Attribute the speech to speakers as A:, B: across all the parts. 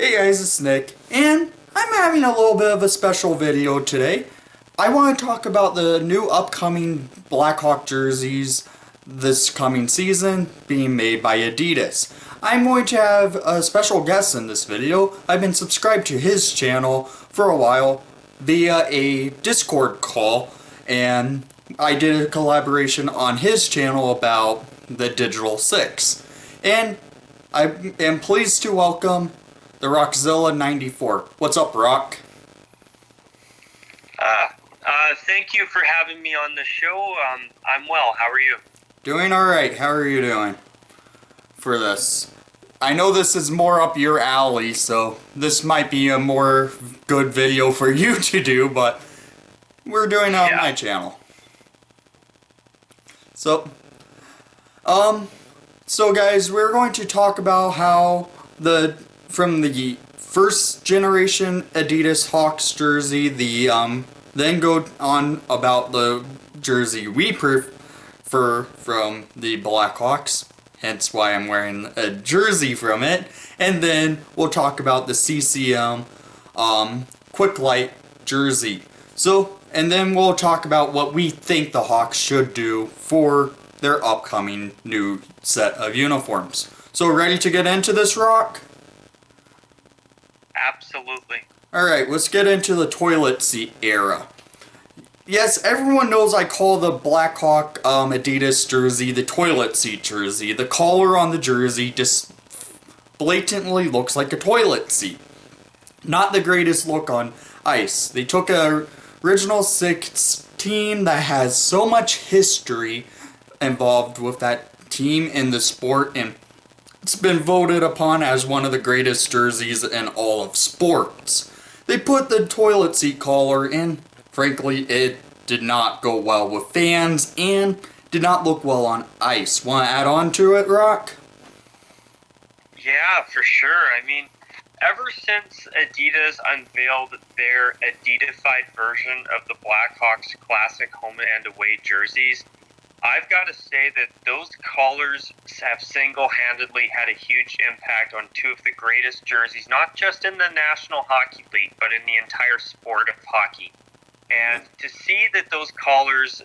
A: Hey guys, it's Nick, and I'm having a little bit of a special video today. I want to talk about the new upcoming Blackhawk jerseys this coming season being made by Adidas. I'm going to have a special guest in this video. I've been subscribed to his channel for a while via a Discord call, and I did a collaboration on his channel about the Digital 6. And I am pleased to welcome the Rockzilla94. What's up, Rock?
B: Thank you for having me on the show. I'm well. How are you?
A: Doing alright. How are you doing for this? I know this is more up your alley, so this might be a more good video for you to do, but we're doing it on my channel. So guys, we're going to talk about how from the first generation Adidas Hawks jersey, then go on about the jersey we prefer from the Blackhawks, hence why I'm wearing a jersey from it, and then we'll talk about the CCM Quick Light jersey. And then we'll talk about what we think the Hawks should do for their upcoming new set of uniforms. So ready to get into this, Rock?
B: Absolutely.
A: Alright, let's get into the toilet seat era. Yes, everyone knows I call the Blackhawk Adidas jersey the toilet seat jersey. The collar on the jersey just blatantly looks like a toilet seat. Not the greatest look on ice. They took a original 6 team that has so much history involved with that team in the sport, and it's been voted upon as one of the greatest jerseys in all of sports. They put the toilet seat collar in. Frankly, it did not go well with fans and did not look well on ice. Want to add on to it, Rock?
B: Yeah, for sure. I mean, ever since Adidas unveiled their Adidified version of the Blackhawks classic home and away jerseys, I've got to say that those collars have single-handedly had a huge impact on two of the greatest jerseys, not just in the National Hockey League, but in the entire sport of hockey. And to see that those collars,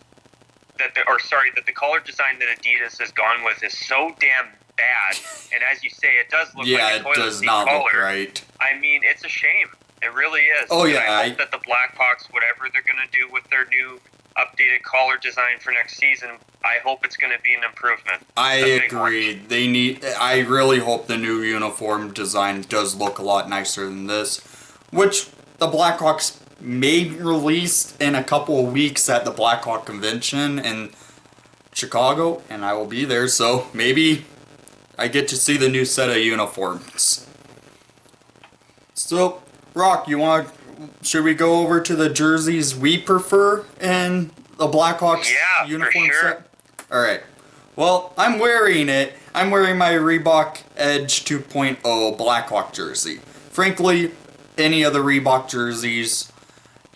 B: that the collar design that Adidas has gone with is so damn bad, and as you say, it does look like a toilet seat collar.
A: Look right.
B: I mean, it's a shame. It really is.
A: Oh yeah.
B: I hope that the Blackhawks, whatever they're going to do with their new updated collar design for next season, I hope it's going to be an improvement.
A: I agree. I really hope the new uniform design does look a lot nicer than this, which the Blackhawks may release in a couple of weeks at the Blackhawk convention in Chicago, and I will be there, so maybe I get to see the new set of uniforms. So, Rock, should we go over to the jerseys we prefer in the Blackhawks uniform set? Alright. Well, I'm wearing it. I'm wearing my Reebok Edge 2.0 Blackhawk jersey. Frankly, any of the Reebok jerseys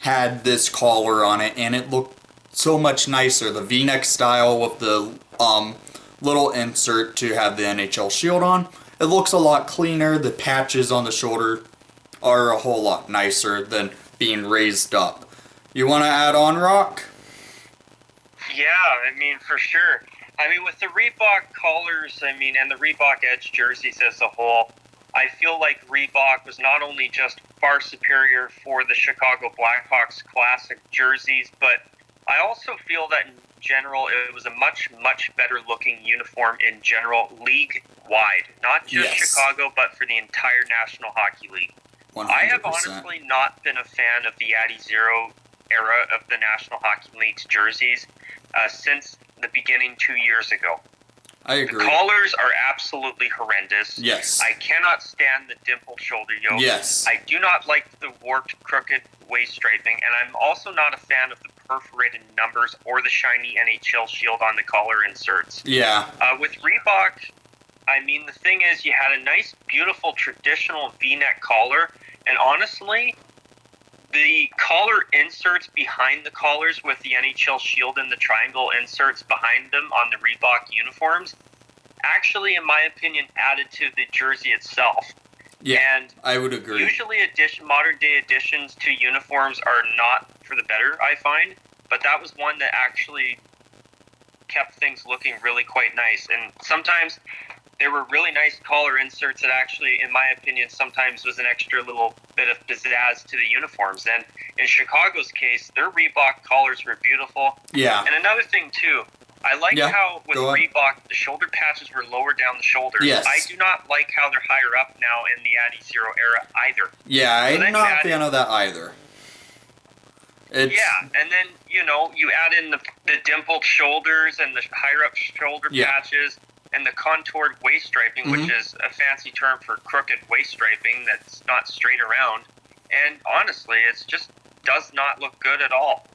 A: had this collar on it, and it looked so much nicer. The V-neck style with the little insert to have the NHL shield on. It looks a lot cleaner. The patches on the shoulder are a whole lot nicer than being raised up. You want to add on, Rock?
B: Yeah, I mean, for sure. I mean, with the Reebok collars, and the Reebok Edge jerseys as a whole, I feel like Reebok was not only just far superior for the Chicago Blackhawks classic jerseys, but I also feel that in general it was a much, much better looking uniform in general, league-wide. Not just Chicago, but for the entire National Hockey League. 100%. I have honestly not been a fan of the Adi-Zero era of the National Hockey League's jerseys since the beginning 2 years ago.
A: I agree.
B: The collars are absolutely horrendous.
A: Yes.
B: I cannot stand the dimpled shoulder yoke.
A: Yes.
B: I do not like the warped, crooked waist striping, and I'm also not a fan of the perforated numbers or the shiny NHL shield on the collar inserts.
A: Yeah.
B: With Reebok, I mean, the thing is, you had a nice, beautiful, traditional V-neck collar, and honestly, the collar inserts behind the collars with the NHL shield and the triangle inserts behind them on the Reebok uniforms actually, in my opinion, added to the jersey itself.
A: Yeah,
B: And
A: I would agree.
B: usually modern day additions to uniforms are not for the better, I find. But that was one that actually kept things looking really quite nice. And sometimes there were really nice collar inserts that actually, in my opinion, sometimes was an extra little bit of pizzazz to the uniforms. And in Chicago's case, their Reebok collars were beautiful.
A: Yeah.
B: And another thing, too, I liked how with Reebok, the shoulder patches were lower down the shoulders.
A: Yes.
B: I do not like how they're higher up now in the Adi-Zero era either.
A: Yeah, I'm not a fan of that either.
B: Yeah, and then, you know, you add in the dimpled shoulders and the higher up shoulder patches and the contoured waist striping, which is a fancy term for crooked waist striping that's not straight around. And honestly, it just does not look good at all.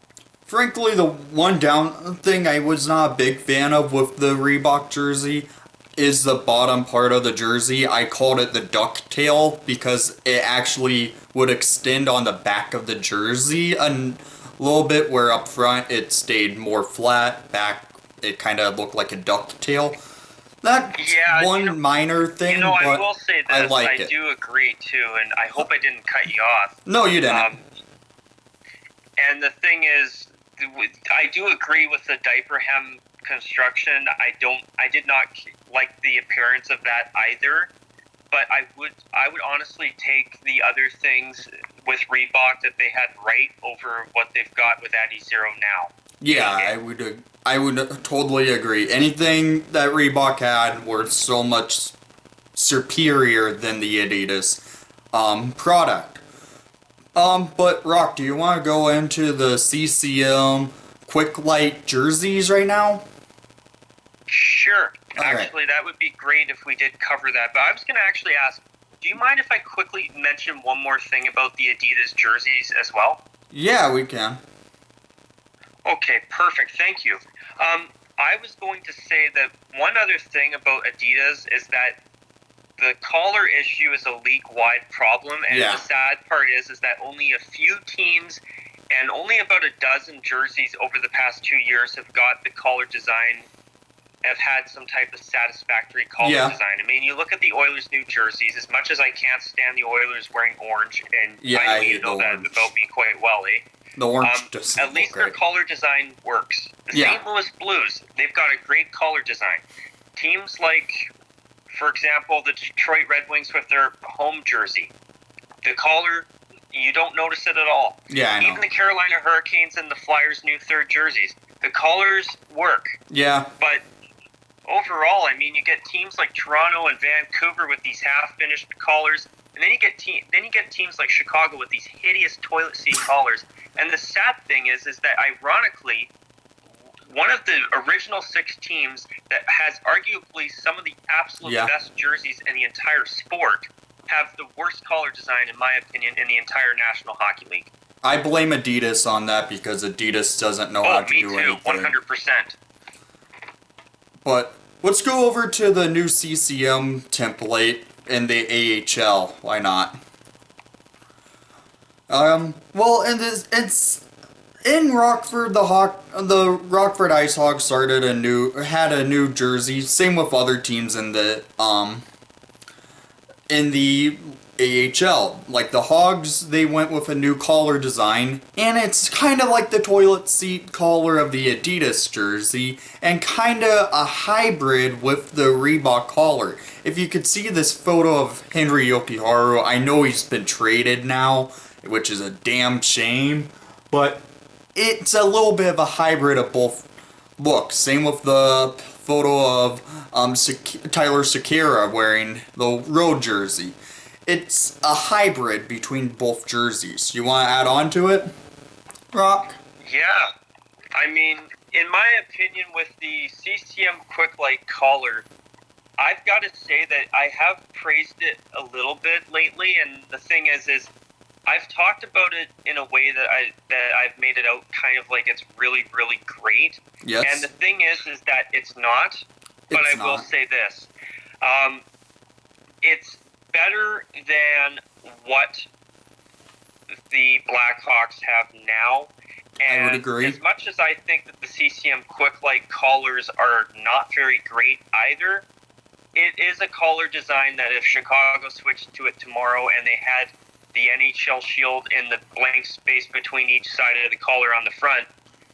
A: Frankly, the one down thing I was not a big fan of with the Reebok jersey is the bottom part of the jersey. I called it the ducktail because it actually would extend on the back of the jersey a little bit, where up front it stayed more flat. Back, it kind of looked like a ducktail. That's one minor thing, but
B: I will say this.
A: I like it.
B: I do agree, too, and I hope I didn't cut you off.
A: No, you didn't.
B: And the thing is, I do agree with the diaper hem construction. I did not like the appearance of that either. But I would honestly take the other things with Reebok that they had right over what they've got with Adi-Zero now.
A: Yeah, I would totally agree. Anything that Reebok had were so much superior than the Adidas product. But Rock, do you want to go into the CCM Quick Light jerseys right now?
B: Sure. Actually, that would be great if we did cover that. But I was going to actually ask, do you mind if I quickly mention one more thing about the Adidas jerseys as well?
A: Yeah, we can.
B: Okay, perfect. Thank you. I was going to say that one other thing about Adidas is that the collar issue is a league-wide problem, and the sad part is that only a few teams and only about a dozen jerseys over the past 2 years have got the collar design, have had some type of satisfactory collar design. I mean, you look at the Oilers' new jerseys, as much as I can't stand the Oilers wearing orange, and I know you know that about me quite well, eh?
A: The orange doesn't
B: at least their collar design works. The St. Louis Blues, they've got a great collar design. Teams like, for example, the Detroit Red Wings with their home jersey, the collar, you don't notice it at all.
A: Yeah, I know.
B: Even the Carolina Hurricanes and the Flyers' new third jerseys, the collars work.
A: Yeah.
B: But overall, I mean, you get teams like Toronto and Vancouver with these half-finished collars, and then you get teams like Chicago with these hideous toilet seat collars. And the sad thing is that ironically, one of the original 6 teams that has arguably some of the absolute best jerseys in the entire sport have the worst collar design, in my opinion, in the entire National Hockey League.
A: I blame Adidas on that because Adidas doesn't know how to do anything.
B: Oh, me too, 100%.
A: But let's go over to the new CCM template in the AHL. Why not? Well, and it's in Rockford. The Rockford Ice Hogs had a new jersey. Same with other teams in the AHL. Like the Hogs, they went with a new collar design, and it's kind of like the toilet seat collar of the Adidas jersey, and kind of a hybrid with the Reebok collar. If you could see this photo of Henry Yokiharu, I know he's been traded now, which is a damn shame, but it's a little bit of a hybrid of both looks. Same with the photo of Tyler Sekera wearing the road jersey. It's a hybrid between both jerseys. You want to add on to it, Rock?
B: Yeah. I mean, in my opinion, with the CCM Quick Light collar, I've got to say that I have praised it a little bit lately, and the thing is I've talked about it in a way that I've made it out kind of like it's really, really great.
A: Yes.
B: And the thing is that it's not. But I will say this. It's better than what the Blackhawks have now. And
A: I would agree.
B: As much as I think that the CCM Quick Light collars are not very great either, it is a collar design that if Chicago switched to it tomorrow and they had the NHL shield in the blank space between each side of the collar on the front,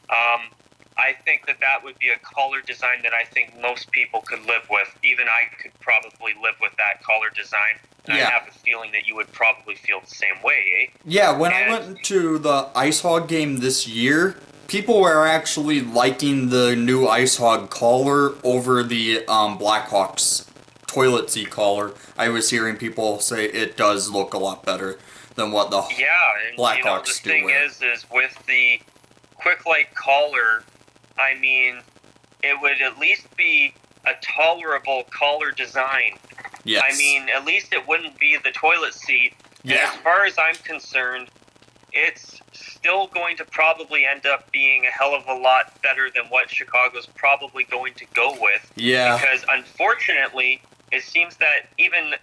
B: I think that would be a collar design that I think most people could live with. Even I could probably live with that collar design. And I have a feeling that you would probably feel the same way, eh?
A: Yeah, when I went to the Ice Hog game this year, people were actually liking the new Ice Hog collar over the Blackhawks toilet seat collar. I was hearing people say it does look a lot better than what the Blackhawks
B: the thing is with the Quick Light collar, I mean, it would at least be a tolerable collar design.
A: Yes.
B: I mean, at least it wouldn't be the toilet seat.
A: Yeah.
B: And as far as I'm concerned, it's still going to probably end up being a hell of a lot better than what Chicago's probably going to go with.
A: Yeah.
B: Because unfortunately, it seems that even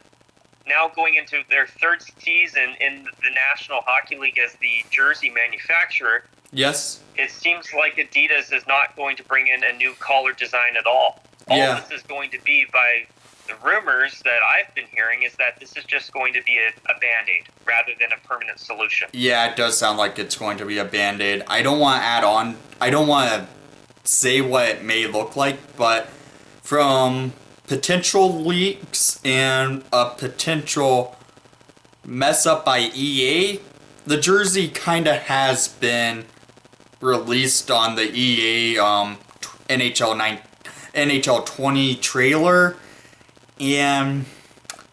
B: now going into their third season in the National Hockey League as the jersey manufacturer,
A: yes,
B: it seems like Adidas is not going to bring in a new collar design at all. All this is going to be, by the rumors that I've been hearing, is that this is just going to be a Band-Aid rather than a permanent solution.
A: Yeah, it does sound like it's going to be a Band-Aid. I don't want to add on, I don't want to say what it may look like, but from potential leaks and a potential mess up by EA, the jersey kind of has been released on the EA NHL 20 trailer, and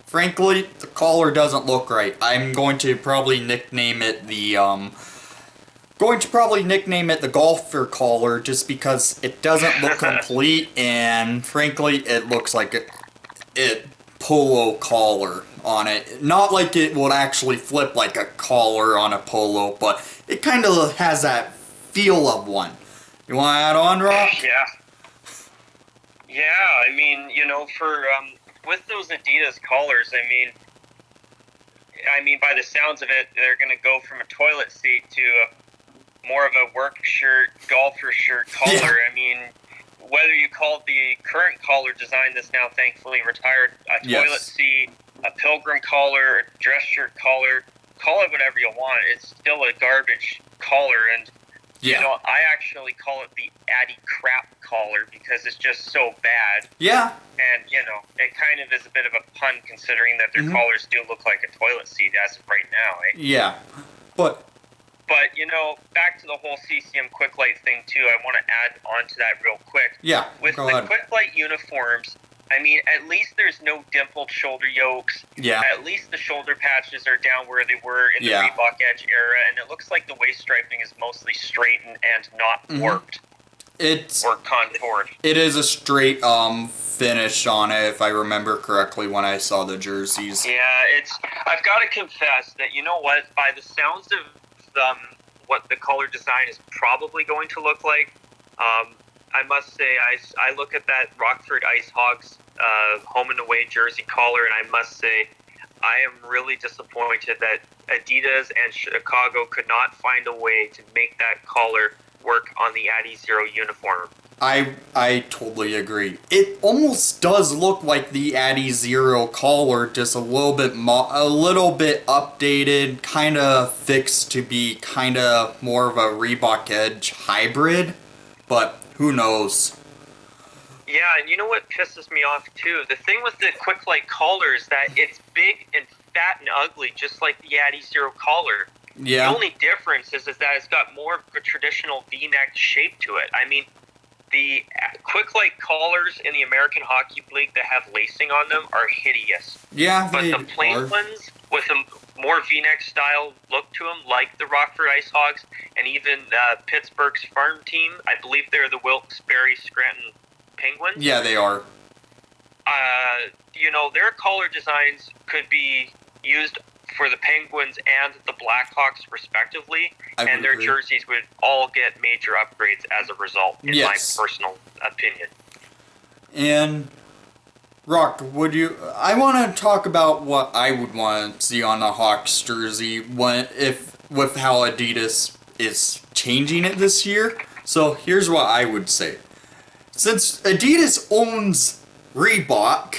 A: frankly, the collar doesn't look right. I'm going to probably nickname it the golfer collar just because it doesn't look complete, and frankly, it looks like it polo collar on it. Not like it would actually flip like a collar on a polo, but it kind of has that feel of one. You want to add on, Rock?
B: Yeah, I mean, for with those Adidas collars, I mean, by the sounds of it, they're going to go from a toilet seat to more of a work shirt, golfer shirt collar.
A: Yeah.
B: I mean, whether you call it the current collar design that's now thankfully retired, a toilet seat, a pilgrim collar, a dress shirt collar, call it whatever you want. It's still a garbage collar, and I actually call it the Addy crap collar because it's just so bad.
A: Yeah.
B: And, it kind of is a bit of a pun considering that their collars do look like a toilet seat as of right now, eh?
A: Yeah. But,
B: back to the whole CCM Quick Light thing, too, I want to add on to that real quick.
A: Yeah,
B: with the Quick Light uniforms, I mean, at least there's no dimpled shoulder yokes.
A: Yeah.
B: At least the shoulder patches are down where they were in the Reebok Edge era, and it looks like the waist striping is mostly straightened and not warped. Or contoured.
A: It is a straight finish on it, if I remember correctly when I saw the jerseys.
B: Yeah, I've got to confess that, by the sounds of what the collar design is probably going to look like, I must say, I look at that Rockford Ice Hogs home and away jersey collar, and I must say, I am really disappointed that Adidas and Chicago could not find a way to make that collar work on the Addy Zero uniform.
A: I totally agree. It almost does look like the Addy Zero collar, just a little bit updated, kind of fixed to be kind of more of a Reebok Edge hybrid, but who knows?
B: Yeah, and you know what pisses me off too? The thing with the Quick Light collar is that it's big and fat and ugly, just like the Addy Zero collar.
A: Yeah.
B: The only difference is that it's got more of a traditional V-neck shape to it. I mean, the Quick Light collars in the American Hockey League that have lacing on them are hideous.
A: Yeah,
B: but the plain ones with a more V-neck style look to them, like the Rockford Ice Hogs and even Pittsburgh's farm team, I believe they're the Wilkes-Barre Scranton Penguins.
A: Yeah, they are.
B: Their collar designs could be used for the Penguins and the Blackhawks, respectively, and their jerseys would all get major upgrades as a result, in my personal opinion.
A: And, Rock, I want to talk about what I would want to see on a Hawks jersey with how Adidas is changing it this year. So, here's what I would say. Since Adidas owns Reebok,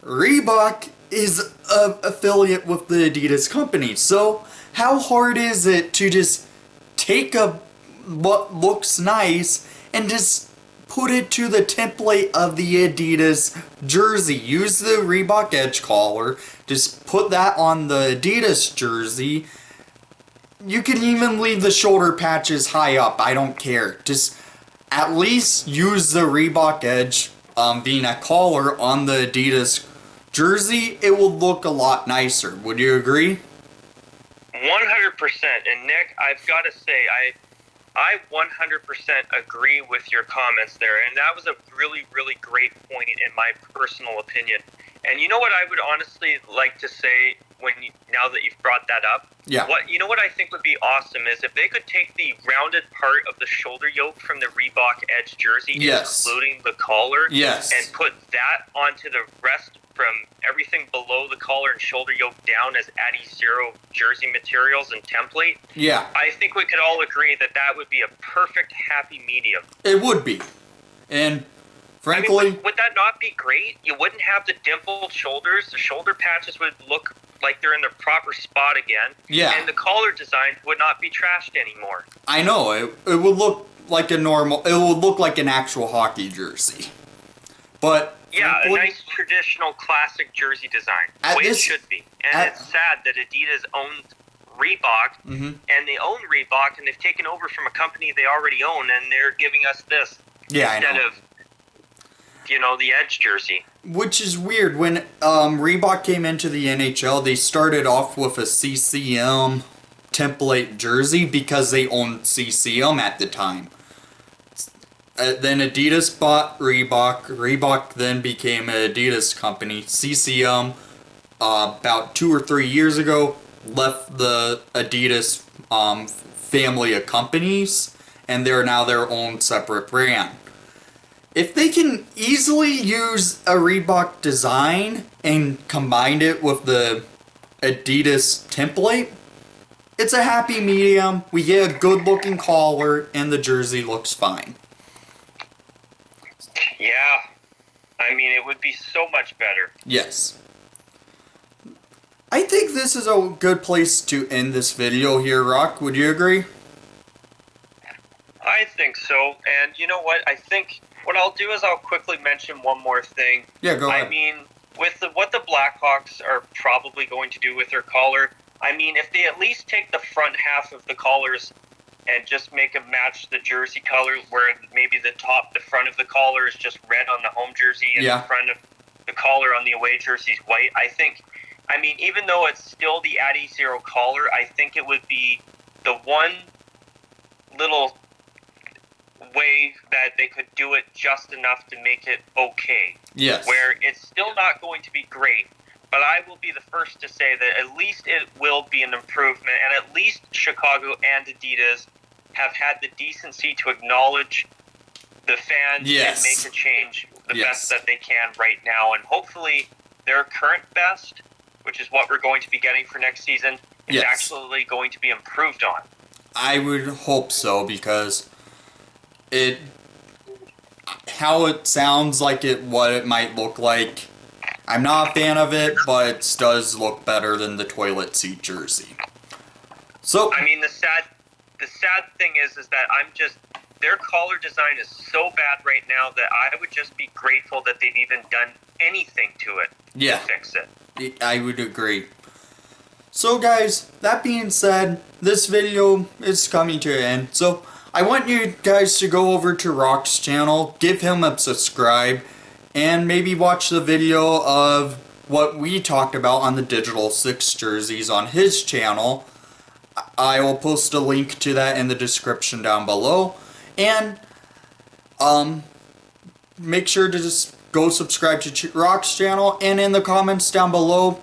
A: Reebok is an affiliate with the Adidas company, so how hard is it to just take what looks nice and just put it to the template of the Adidas jersey? Use the Reebok edge collar, just put that on the Adidas jersey. You can even leave the shoulder patches high up, I don't care. Just at least use the Reebok edge being a collar on the Adidas jersey. It will look a lot nicer. Would you agree?
B: 100%. And Nick, I've got to say, I 100% agree with your comments there, and that was a really, really great point in my personal opinion. And you know what I would honestly like to say now that you've brought that up?
A: Yeah.
B: What I think would be awesome is if they could take the rounded part of the shoulder yoke from the Reebok Edge jersey,
A: yes,
B: including the collar,
A: yes,
B: and put that onto the rest from everything below the collar and shoulder yoke down as Adi-Zero jersey materials and template.
A: Yeah.
B: I think we could all agree that that would be a perfect happy medium.
A: It would be. And frankly...
B: I mean, would that not be great? You wouldn't have the dimpled shoulders. The shoulder patches would look like they're in their proper spot again.
A: Yeah.
B: And the collar design would not be trashed anymore.
A: I know. It would look like a normal... It would look like an actual hockey jersey. But...
B: Yeah, a nice traditional classic jersey design. The way it should be. And it's sad that Adidas owns Reebok, and they own Reebok, and they've taken over from a company they already own, and they're giving us this instead of, the Edge jersey.
A: Which is weird. When Reebok came into the NHL, they started off with a CCM template jersey because they owned CCM at the time. Then Adidas bought Reebok. Reebok then became an Adidas company. CCM, about 2 or 3 years ago, left the Adidas family of companies, and they're now their own separate brand. If they can easily use a Reebok design and combine it with the Adidas template, it's a happy medium. We get a good looking collar, and the jersey looks fine.
B: Yeah, I mean, it would be so much better.
A: Yes. I think this is a good place to end this video here, Rock. Would you agree?
B: I think so. And you know what? I think what I'll do is I'll quickly mention one more thing.
A: Yeah, go ahead.
B: I mean, with what the Blackhawks are probably going to do with their collar, I mean, if they at least take the front half of the collars and just make them match the jersey color, where maybe the front of the collar is just red on the home jersey and the front of the collar on the away jersey is white. I mean, even though it's still the Adi-Zero collar, I think it would be the one little way that they could do it just enough to make it okay.
A: Yes.
B: Where it's still not going to be great, but I will be the first to say that at least it will be an improvement, and at least Chicago and Adidas have had the decency to acknowledge the fans and make a change the best that they can right now. And hopefully their current best, which is what we're going to be getting for next season, is actually going to be improved on.
A: I would hope so, because how it sounds like what it might look like, I'm not a fan of it, but it does look better than the toilet seat jersey. So
B: I mean, the sad thing is that their collar design is so bad right now that I would just be grateful that they've even done anything to it to fix it.
A: I would agree. So guys, that being said, this video is coming to an end. So I want you guys to go over to Rock's channel, give him a subscribe, and maybe watch the video of what we talked about on the Digital 6 jerseys on his channel. I will post a link to that in the description down below. And make sure to just go subscribe to Rock's channel, and in the comments down below,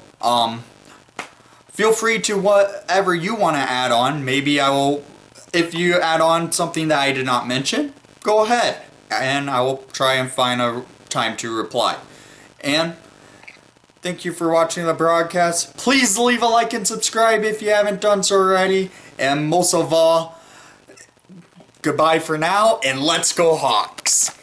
A: feel free to whatever you want to add on. Maybe I will, if you add on something that I did not mention, go ahead, and I will try and find a time to reply. And thank you for watching the broadcast. Please leave a like and subscribe if you haven't done so already. And most of all, goodbye for now, and let's go Hawks!